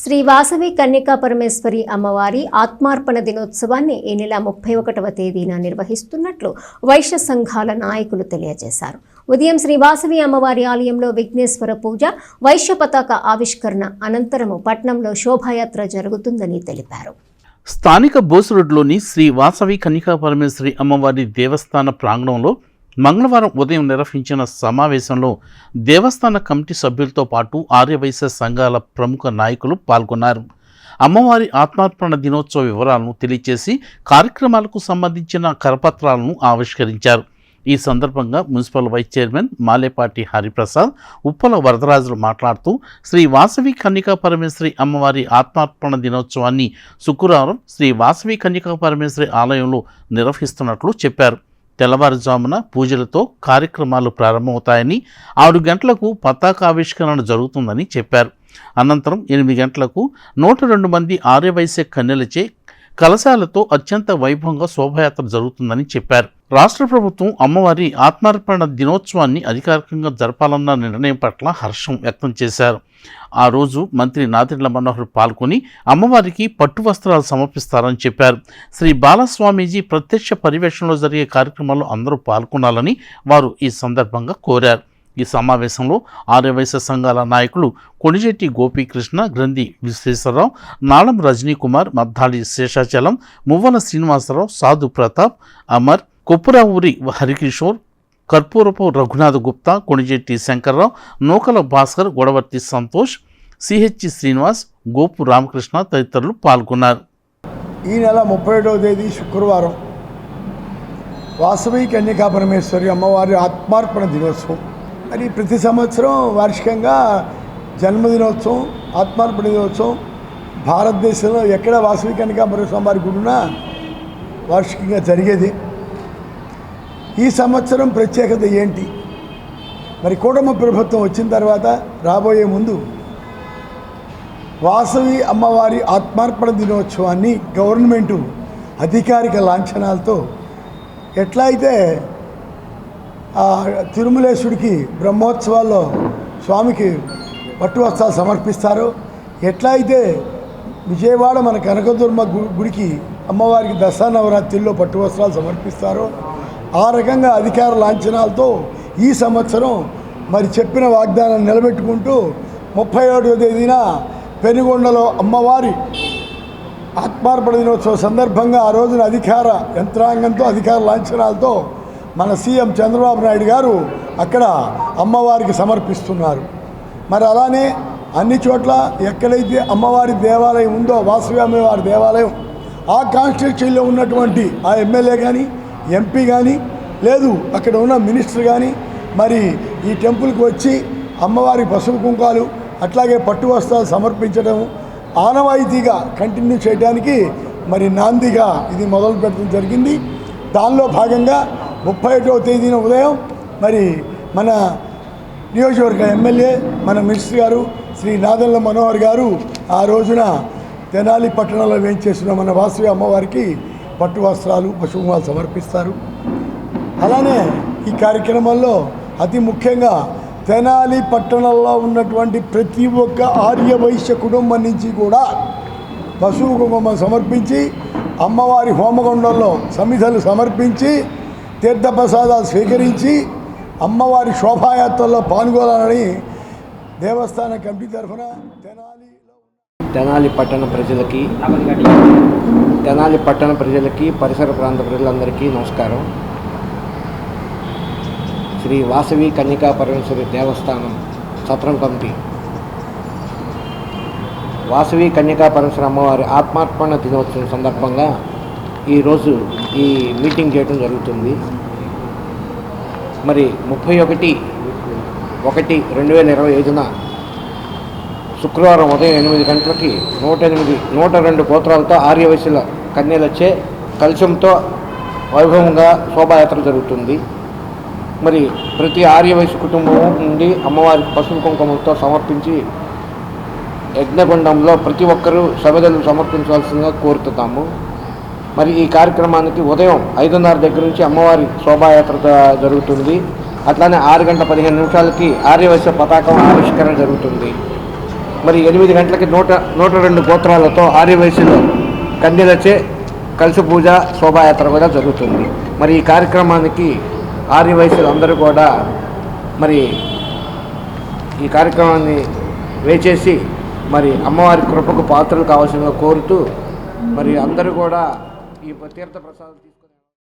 శ్రీ వాసవి కన్యకా పరమేశ్వరి అమ్మవారి ఆత్మార్పణ దినోత్సవాన్ని ఈ నెల 31వ తేదీన నిర్వహిస్తున్నట్లు వైశ్య సంఘాల నాయకులు తెలియజేశారు. ఉదయం శ్రీ వాసవి అమ్మవారి ఆలయంలో విఘ్నేశ్వర పూజ, వైశ్య పతాక ఆవిష్కరణ అనంతరము పట్నంలో శోభాయాత్ర జరుగుతుందని తెలిపారు. స్థానిక బోసురోడ్లోని శ్రీ వాసవి కన్యకా పరమేశ్వరి అమ్మవారి దేవస్థాన ప్రాంగణంలో మంగళవారం ఉదయం నిర్వహించిన సమావేశంలో దేవస్థాన కమిటీ సభ్యులతో పాటు ఆర్యవైశ్య సంఘాల ప్రముఖ నాయకులు పాల్గొన్నారు. అమ్మవారి ఆత్మార్పణ దినోత్సవ వివరాలను తెలియజేసి కార్యక్రమాలకు సంబంధించిన కరపత్రాలను ఆవిష్కరించారు. ఈ సందర్భంగా municipal vice chairman Malepati Hariprasad, Uppala Varadarajulu మాట్లాడుతూ శ్రీ వాసవి కన్యకా పరమేశ్వరి అమ్మవారి ఆత్మార్పణ దినోత్సవాన్ని శుక్రవారం శ్రీ వాసవి కన్యకా పరమేశ్వరి ఆలయంలో నిర్వహిస్తున్నట్లు చెప్పారు. తెల్లవారుజామున పూజలతో కార్యక్రమాలు ప్రారంభమవుతాయని, 6 గంటలకు పతాకావిష్కరణ జరుగుతుందని చెప్పారు. అనంతరం 8 గంటలకు 102 మంది ఆర్యవైశ్య కన్యలచే కలశాలతో అత్యంత వైభవంగా శోభాయాత్ర జరుగుతుందని చెప్పారు. రాష్ట్ర ప్రభుత్వం అమ్మవారి ఆత్మార్పణ దినోత్సవాన్ని అధికారికంగా జరపాలన్న నిర్ణయం పట్ల హర్షం వ్యక్తం చేశారు. ఆ రోజు మంత్రి నాదెండ్ల మనోహర్ పాల్గొని అమ్మవారికి పట్టు వస్త్రాలు సమర్పిస్తారని చెప్పారు. శ్రీ బాలస్వామీజీ ప్రత్యక్ష పర్యవేక్షణలో జరిగే కార్యక్రమాల్లో అందరూ పాల్గొనాలని వారు ఈ సందర్భంగా కోరారు. ఈ సమావేశంలో ఆర్యవైశ్య సంఘాల నాయకులు కొణిజెట్టి గోపీకృష్ణ, గ్రంథి విశ్వేశ్వరరావు, నాళం రజనీకుమార్, మద్దాలి శేషాచలం, మువ్వల శ్రీనివాసరావు, సాధు ప్రతాప్, అమర్, కొప్పురావూరి హరికిషోర్, కర్పూరపు రఘునాథ్ గుప్తా, కొణిజెట్టి శంకర్రావు, నూకల భాస్కర్, గొడవర్తి సంతోష్, సిహెచ్ శ్రీనివాస్, గోపు రామకృష్ణ తదితరులు పాల్గొన్నారు. ఈ నెల 31వ తేదీ శుక్రవారం వాసవి కన్యకా పరమేశ్వరి అమ్మవారి ఆత్మార్పణ దినోత్సవం. మరి ప్రతి సంవత్సరం వార్షికంగా జన్మదినోత్సవం, ఆత్మార్పణ దినోత్సవం భారతదేశంలో ఎక్కడ వాసవి కన్యకా పరమేశ్వరి అమ్మవారి గుడినా వార్షికంగా జరిగేది. ఈ సంవత్సరం ప్రత్యేకత ఏంటి? మరి కూటమి ప్రభుత్వం వచ్చిన తర్వాత రాబోయే ముందు వాసవి అమ్మవారి ఆత్మార్పణ దినోత్సవాన్ని గవర్నమెంటు అధికారిక లాంఛనాలతో ఎట్లా అయితే తిరుమలేశుడికి బ్రహ్మోత్సవాల్లో స్వామికి పట్టు వస్త్రాలు సమర్పిస్తారో, ఎట్లా అయితే విజయవాడ మన కనకదుర్మ గుడికి అమ్మవారికి దసరా నవరాత్రిలో పట్టు వస్త్రాలు సమర్పిస్తారో, ఆ రకంగా అధికార లాంఛనాలతో ఈ సంవత్సరం మరి చెప్పిన వాగ్దానాన్ని నిలబెట్టుకుంటూ 31వ తేదీన పెనుగొండలో అమ్మవారి ఆత్మార్పణ దినోత్సవం సందర్భంగా ఆ రోజున అధికార యంత్రాంగంతో, అధికార లాంఛనాలతో మన సీఎం చంద్రబాబు నాయుడు గారు అక్కడ అమ్మవారికి సమర్పిస్తున్నారు. మరి అలానే అన్ని చోట్ల ఎక్కడైతే అమ్మవారి దేవాలయం ఉందో, వాసవి అమ్మవారి దేవాలయం, ఆ కాన్స్టిట్యూన్సీలో ఉన్నటువంటి ఆ ఎమ్మెల్యే కానీ, ఎంపీ కానీ, లేదు అక్కడ ఉన్న మినిస్టర్ కానీ మరి ఈ టెంపుల్కి వచ్చి అమ్మవారి పసుపు కుంకాలు అట్లాగే పట్టు వస్త్రాలు సమర్పించడం ఆనవాయితీగా కంటిన్యూ చేయడానికి మరి నాందిగా ఇది మొదలు పెట్టడం జరిగింది. దానిలో భాగంగా 31వ తేదీన ఉదయం మరి మన నియోజకవర్గ ఎమ్మెల్యే, మన మినిస్టర్ గారు శ్రీ నాదెండ్ల మనోహర్ గారు ఆ రోజున తెనాలి పట్టణంలో వేయించేసిన మన వాసవి అమ్మవారికి పట్టు వస్త్రాలు, పశువులు సమర్పిస్తారు. అలానే ఈ కార్యక్రమంలో అతి ముఖ్యంగా తెనాలి పట్టణంలో ఉన్నటువంటి ప్రతి ఒక్క ఆర్యవైశ్య కుటుంబం నుంచి కూడా పశువు కుంకుమ సమర్పించి, అమ్మవారి హోమగుండంలో సమిధలు సమర్పించి, తీర్థప్రసాదాలు స్వీకరించి అమ్మవారి శోభాయాత్రలో పాల్గొనాలని దేవస్థాన కమిటీ తరఫున తెనాలి పట్టణ ప్రజలకి పరిసర ప్రాంత ప్రజలందరికీ నమస్కారం. శ్రీ వాసవి కన్యకా పరమేశ్వరి దేవస్థానం సత్రం కమిటీ వాసవి కన్యకా పరమేశ్వరి అమ్మవారి ఆత్మార్పణ దినోత్సవం సందర్భంగా ఈరోజు ఈ మీటింగ్ చేయడం జరుగుతుంది. మరి 31/1/2025న శుక్రవారం ఉదయం 8 గంటలకి 102 గోత్రాలతో ఆర్యవైశ్యుల కన్యలచే కలశంతో వైభవంగా శోభాయాత్ర జరుగుతుంది. మరి ప్రతి ఆర్యవైశ్య కుటుంబం నుండి అమ్మవారికి పసుపు కుంకుమలతో సమర్పించి యజ్ఞగుండంలో ప్రతి ఒక్కరూ సమిధలు సమర్పించాల్సిందిగా కోరుతున్నాము. మరి ఈ కార్యక్రమానికి ఉదయం 5:30 దగ్గర నుంచి అమ్మవారి శోభాయాత్ర జరుగుతుంది. అట్లానే 6:15 ఆర్యవైశ్య పతాకం ఆవిష్కరణ జరుగుతుంది. మరి 8 గంటలకి 102 గోత్రాలతో ఆర్యవైశ్యులు కన్యలచే కలశ పూజ శోభాయాత్ర కూడా జరుగుతుంది. మరి ఈ కార్యక్రమానికి ఆర్యవైశ్యులు అందరూ కూడా మరి ఈ కార్యక్రమాన్ని వేచేసి మరి అమ్మవారి కృపకు పాత్రలు కావాల్సిందిగా కోరుతూ మరి అందరూ కూడా ఈ తీర్థ ప్రసాదం